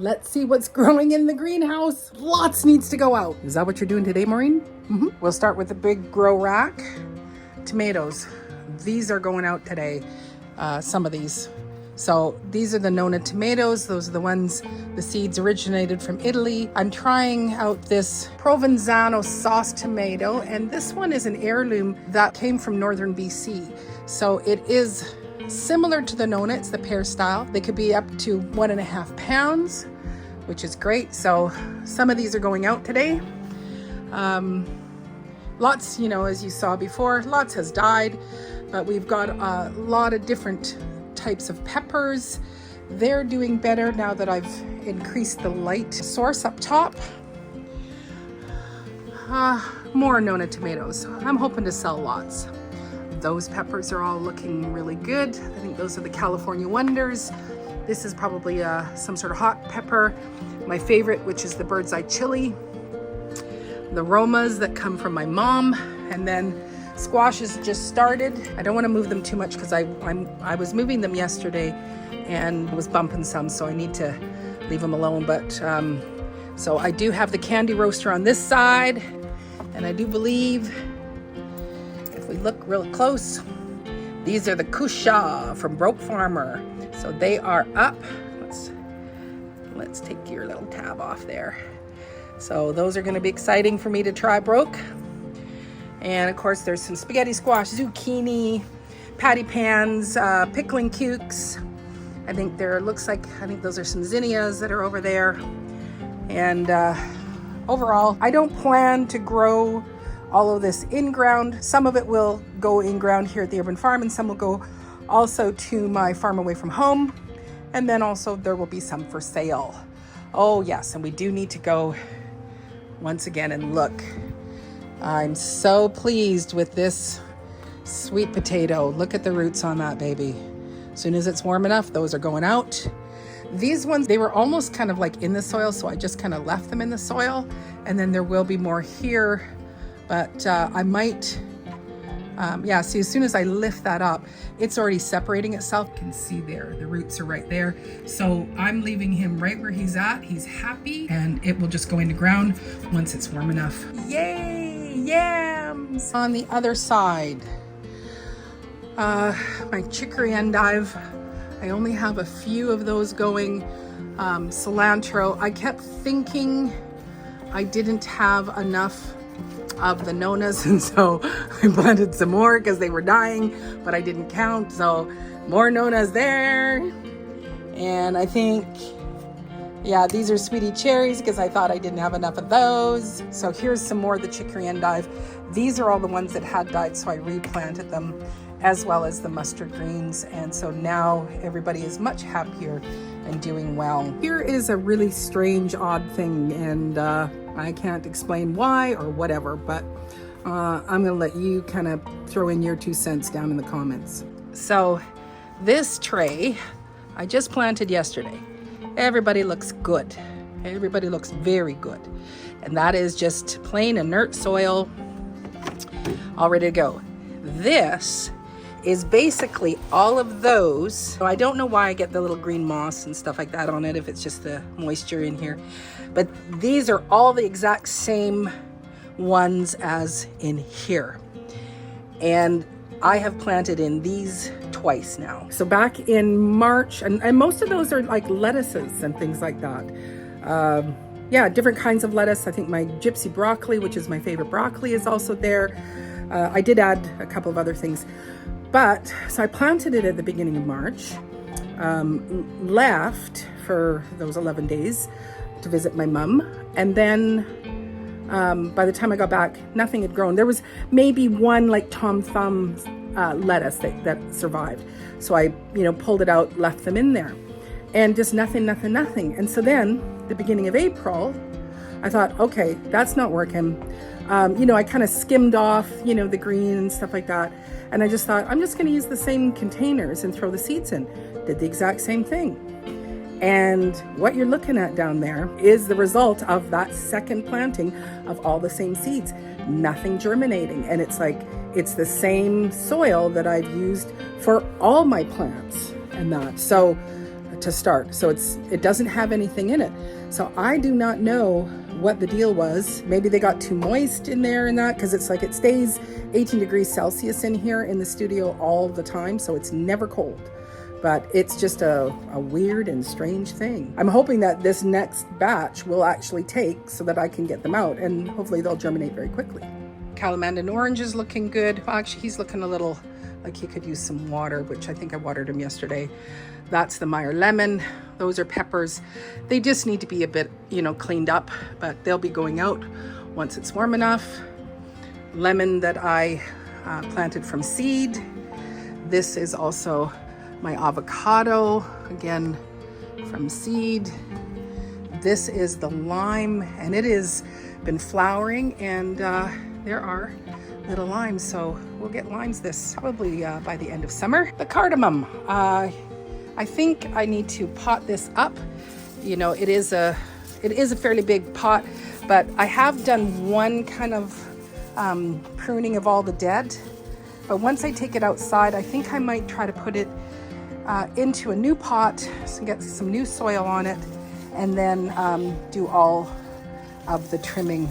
Let's see what's growing in the greenhouse. Lots needs to go out. Is that what you're doing today, Maureen? We'll start with the big grow rack. Tomatoes. These are going out today, some of these. So these are the Nona tomatoes. Those are the ones, the seeds originated from Italy. I'm trying out this Provenzano sauce tomato, and this one is an heirloom that came from northern BC. So it is similar to the Nona, it's the pear style. They could be up to 1.5 pounds, which is great. So some of these are going out today. Lots, you know, as you saw before, lots has died, but we've got a lot of different types of peppers. They're doing better now that I've increased the light source up top. More Nona tomatoes. I'm hoping to sell lots. Those peppers are all looking really good. I think those are the California Wonders. This is probably some sort of hot pepper. My favorite, which is the bird's eye chili. The Romas that come from my mom. And then squashes just started. I don't want to move them too much because I was moving them yesterday and was bumping some, so I need to leave them alone. But so I do have the candy roaster on this side, and I do believe, if we look real close, these are the Kusha from Broke Farmer. So they are up. Let's take your little tab off there. So those are going to be exciting for me to try Broke. And of course there's some spaghetti squash, zucchini, patty pans, pickling cukes. I think those are some zinnias that are over there. And overall, I don't plan to grow all of this in ground. Some of it will go in ground here at the urban farm, and some will go also to my farm away from home. And then also there will be some for sale. Oh yes, and we do need to go once again and look. I'm so pleased with this sweet potato. Look at the roots on that baby. As soon as it's warm enough, those are going out. These ones, they were almost kind of like in the soil, so I just kind of left them in the soil. And then there will be more here, but I might, see, as soon as I lift that up, it's already separating itself. You can see there, the roots are right there. So I'm leaving him right where he's at. He's happy, and it will just go into ground once it's warm enough. Yay! Yams! On the other side, my chicory endive, I only have a few of those going. Cilantro, I kept thinking I didn't have enough of the Nonas, and so I planted some more because they were dying, but I didn't count. So more Nonas there. And I think, yeah, these are sweetie cherries because I thought I didn't have enough of those. So here's some more of the chicory endive. These are all the ones that had died, so I replanted them, as well as the mustard greens. And so now everybody is much happier and doing well. Here is a really strange, odd thing, and I can't explain why or whatever, but I'm gonna let you kind of throw in your 2 cents down in the comments. So this tray, I just planted yesterday. Everybody looks good. Everybody looks very good. And that is just plain inert soil, all ready to go. This is basically all of those. So I don't know why I get the little green moss and stuff like that on it, if it's just the moisture in here. But these are all the exact same ones as in here. And I have planted in these twice now. So back in March, and most of those are like lettuces and things like that. Yeah, different kinds of lettuce. I think my gypsy broccoli, which is my favorite broccoli, is also there. I did add a couple of other things. But, so I planted it at the beginning of March, left for those 11 days to visit my mom. And then by the time I got back, nothing had grown. There was maybe one like Tom Thumb lettuce that survived. So I, pulled it out, left them in there, and just nothing. And so then the beginning of April, I thought, okay, that's not working. I kind of skimmed off, the green and stuff like that. And I just thought, I'm just going to use the same containers and throw the seeds in. Did the exact same thing. And what you're looking at down there is the result of that second planting of all the same seeds. Nothing germinating. And it's like, it's the same soil that I've used for all my plants and that. So to start. So it doesn't have anything in it. So I do not know what the deal was. Maybe they got too moist in there and that, because it's like it stays 18 degrees Celsius in here in the studio all the time. So it's never cold. But it's just a weird and strange thing. I'm hoping that this next batch will actually take so that I can get them out, and hopefully they'll germinate very quickly. Calamandan orange is looking good. Well, actually, he's looking a little like he could use some water, which I think I watered him yesterday. That's the Meyer lemon. Those are peppers. They just need to be a bit, cleaned up, but they'll be going out once it's warm enough. Lemon that I planted from seed. This is also my avocado, again from seed. This is the lime, and it has been flowering, and there are little limes, so we'll get limes this probably by the end of summer. The cardamom, I think I need to pot this up. It is a fairly big pot, but I have done one kind of pruning of all the dead. But once I take it outside, I think I might try to put it into a new pot, so get some new soil on it, and then do all of the trimming.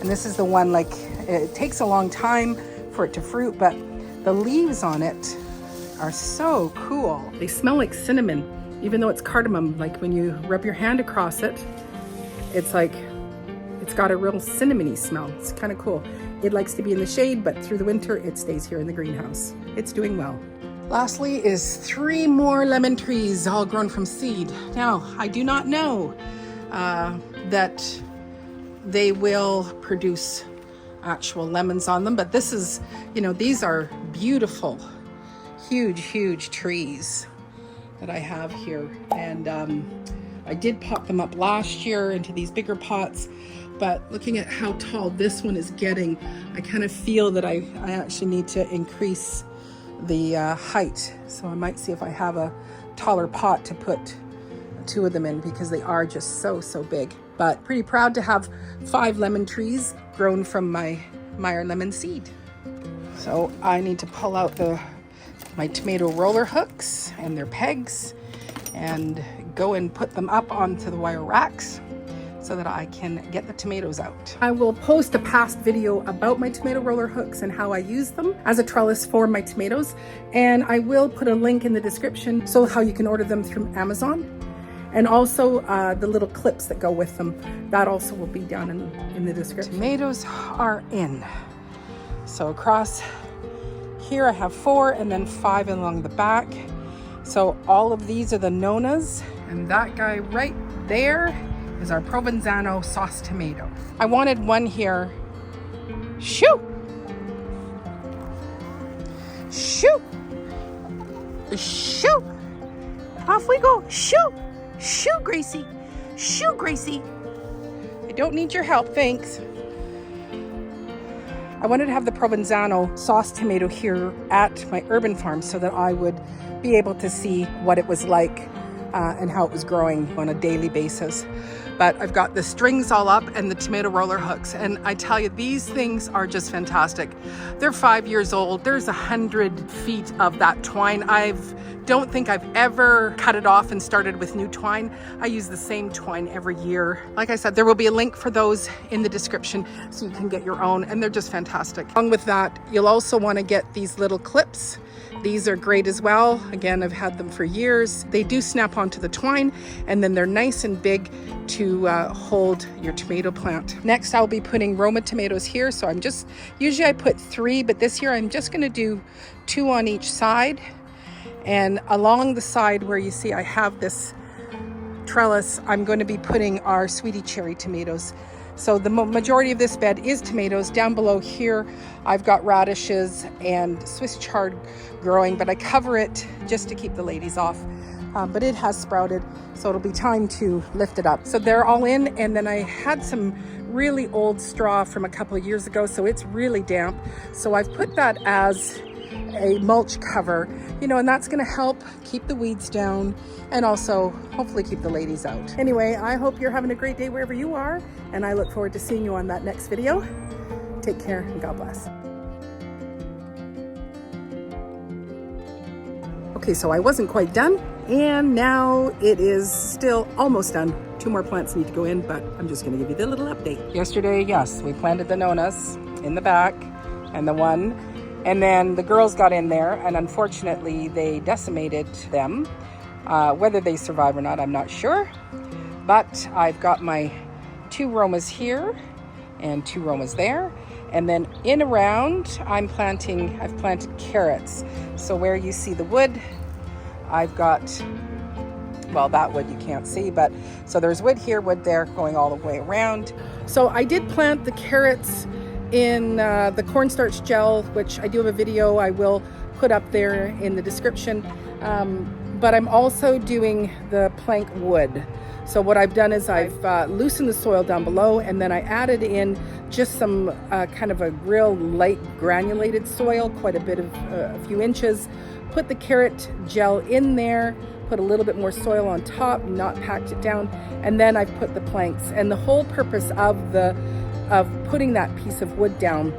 And this is the one, like, it takes a long time for it to fruit, but the leaves on it are so cool. They smell like cinnamon, even though it's cardamom. Like when you rub your hand across it, it's like, it's got a real cinnamony smell. It's kind of cool. It likes to be in the shade, but through the winter, it stays here in the greenhouse. It's doing well. Lastly is 3 more lemon trees, all grown from seed. Now, I do not know that they will produce actual lemons on them, but this is, these are beautiful, huge trees that I have here. And I did pot them up last year into these bigger pots, but looking at how tall this one is getting, I kind of feel that I actually need to increase the height. So I might see if I have a taller pot to put 2 of them in, because they are just so big. But pretty proud to have 5 lemon trees grown from my Meyer lemon seed. So I need to pull out my tomato roller hooks and their pegs and go and put them up onto the wire racks so that I can get the tomatoes out. I will post a past video about my tomato roller hooks and how I use them as a trellis for my tomatoes. And I will put a link in the description so how you can order them through Amazon. And also the little clips that go with them. That also will be down in the description. Tomatoes are in. So across here I have 4 and then 5 along the back. So all of these are the Nonas. And that guy right there is our Provenzano sauce tomato. I wanted one here. Shoo! Shoo! Shoo! Off we go. Shoo! Shoo, Gracie. Shoo, Gracie. I don't need your help, thanks. I wanted to have the Provenzano sauce tomato here at my urban farm so that I would be able to see what it was like and how it was growing on a daily basis. But I've got the strings all up and the tomato roller hooks. And I tell you, these things are just fantastic. They're 5 years old. There's 100 feet of that twine. Don't think I've ever cut it off and started with new twine. I use the same twine every year. Like I said, there will be a link for those in the description so you can get your own, and they're just fantastic. Along with that, you'll also want to get these little clips. These are great as well. Again, I've had them for years. They do snap onto the twine, and then they're nice and big to hold your tomato plant. Next, I'll be putting Roma tomatoes here. So usually I put 3, but this year I'm just gonna do 2 on each side. And along the side where you see I have this trellis, I'm going to be putting our sweetie cherry tomatoes. So the majority of this bed is tomatoes. Down below here, I've got radishes and Swiss chard growing, but I cover it just to keep the ladies off. But it has sprouted, so it'll be time to lift it up. So they're all in, and then I had some really old straw from a couple of years ago, so it's really damp. So I've put that as a mulch cover, and that's going to help keep the weeds down and also hopefully keep the ladies out. Anyway, I hope you're having a great day wherever you are, and I look forward to seeing you on that next video. Take care and God bless. Okay, so I wasn't quite done. And now it is still almost done. 2 more plants need to go in, but I'm just going to give you the little update. Yesterday, yes, we planted the Nonas in the back and the one. And then the girls got in there, and unfortunately, they decimated them. Whether they survive or not, I'm not sure. But I've got my 2 Romas here and 2 Romas there. And then in around, I've planted carrots. So where you see the wood, I've got, well, that wood you can't see, but so there's wood here, wood there, going all the way around. So I did plant the carrots in the cornstarch gel, which I do have a video I will put up there in the description. But I'm also doing the plank wood. So what I've done is I've loosened the soil down below, and then I added in just some kind of a real light granulated soil, quite a bit of a few inches. Put the carrot gel in there, put a little bit more soil on top, not packed it down, and then I've put the planks. And the whole purpose of putting that piece of wood down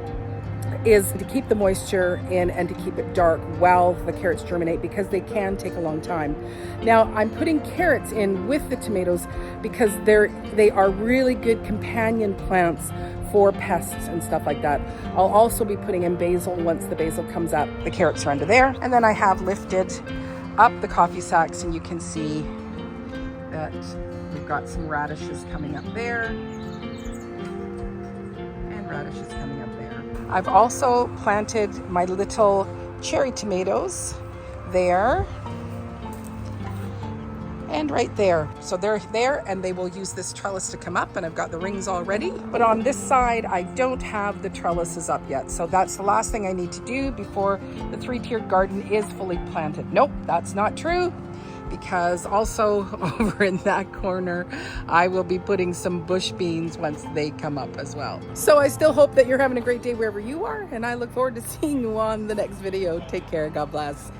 is to keep the moisture in and to keep it dark while the carrots germinate, because they can take a long time. Now I'm putting carrots in with the tomatoes because they are really good companion plants for pests and stuff like that. I'll also be putting in basil once the basil comes up. The carrots are under there. And then I have lifted up the coffee sacks, and you can see that we've got some radishes coming up there and radishes coming up there. I've also planted my little cherry tomatoes there and right there. So they're there, and they will use this trellis to come up, and I've got the rings all ready. But on this side, I don't have the trellises up yet. So that's the last thing I need to do before the 3-tiered garden is fully planted. Nope, that's not true, because also over in that corner, I will be putting some bush beans once they come up as well. So I still hope that you're having a great day wherever you are, and I look forward to seeing you on the next video. Take care. God bless.